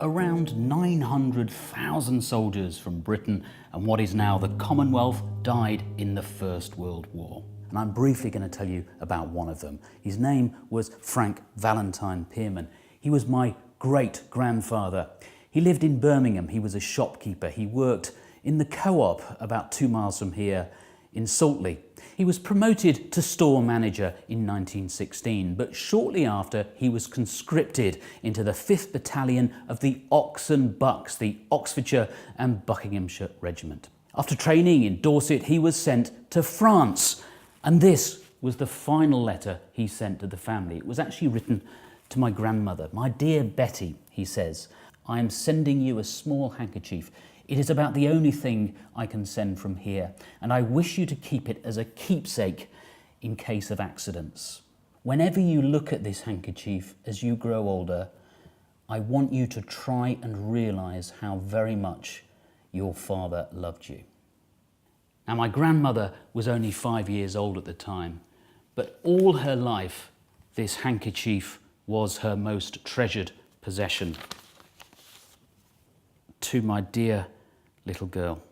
Around 900,000 soldiers from Britain and what is now the Commonwealth died in the First World War. And I'm briefly going to tell you about one of them. His name was Frank Valentine Pearman. He was my great-grandfather. He lived in Birmingham. He was a shopkeeper. He worked in the co-op about 2 miles from here in Saltley. He was promoted to store manager in 1916, but shortly after he was conscripted into the 5th Battalion of the Ox and Bucks, the Oxfordshire and Buckinghamshire Regiment. After training in Dorset, he was sent to France, and this was the final letter he sent to the family. It was actually written to my grandmother. "My dear Betty," he says, "I am sending you a small handkerchief. It is about the only thing I can send from here, and I wish you to keep it as a keepsake in case of accidents. Whenever you look at this handkerchief as you grow older, I want you to try and realise how very much your father loved you." Now, my grandmother was only 5 years old at the time, but all her life, this handkerchief was her most treasured possession. To my dear little girl.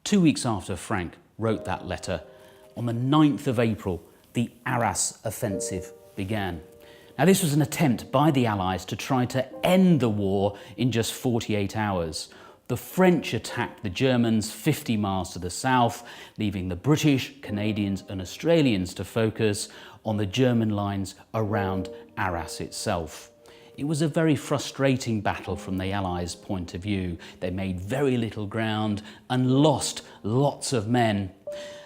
2 weeks after Frank wrote that letter, on the 9th of April, the Arras Offensive began. Now, this was an attempt by the Allies to try to end the war in just 48 hours. The French attacked the Germans 50 miles to the south, leaving the British, Canadians and Australians to focus on the German lines around Arras itself. It was a very frustrating battle from the Allies' point of view. They made very little ground and lost lots of men.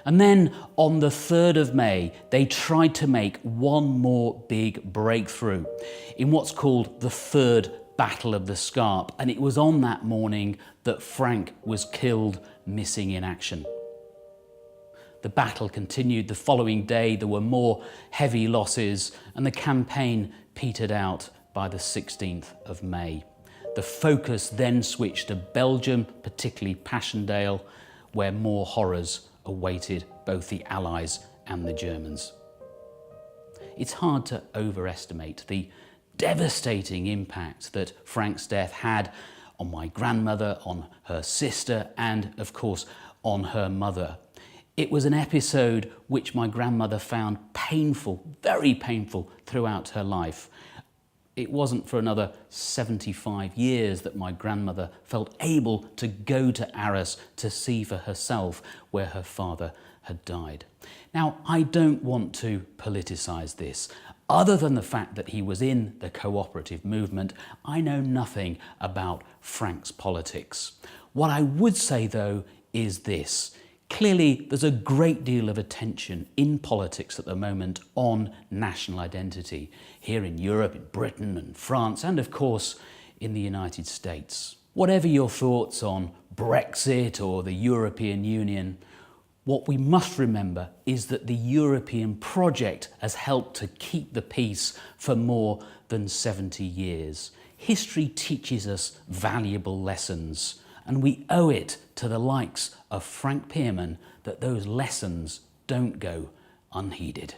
And then on the 3rd of May, they tried to make one more big breakthrough in what's called the Third Battle of the Scarpe. And it was on that morning that Frank was killed, missing in action. The battle continued the following day. There were more heavy losses and the campaign petered out by the 16th of May. The focus then switched to Belgium, particularly Passchendaele, where more horrors awaited both the Allies and the Germans. It's hard to overestimate the devastating impact that Frank's death had on my grandmother, on her sister, and of course on her mother. It was an episode which my grandmother found painful, very painful throughout her life. It wasn't for another 75 years that my grandmother felt able to go to Arras to see for herself where her father had died. Now, I don't want to politicise this. Other than the fact that he was in the cooperative movement, I know nothing about Frank's politics. What I would say, though, is this. Clearly, there's a great deal of attention in politics at the moment on national identity, here in Europe, in Britain and France, and of course in the United States. Whatever your thoughts on Brexit or the European Union, what we must remember is that the European project has helped to keep the peace for more than 70 years. History teaches us valuable lessons, and we owe it to the likes of Frank Pearman that those lessons don't go unheeded.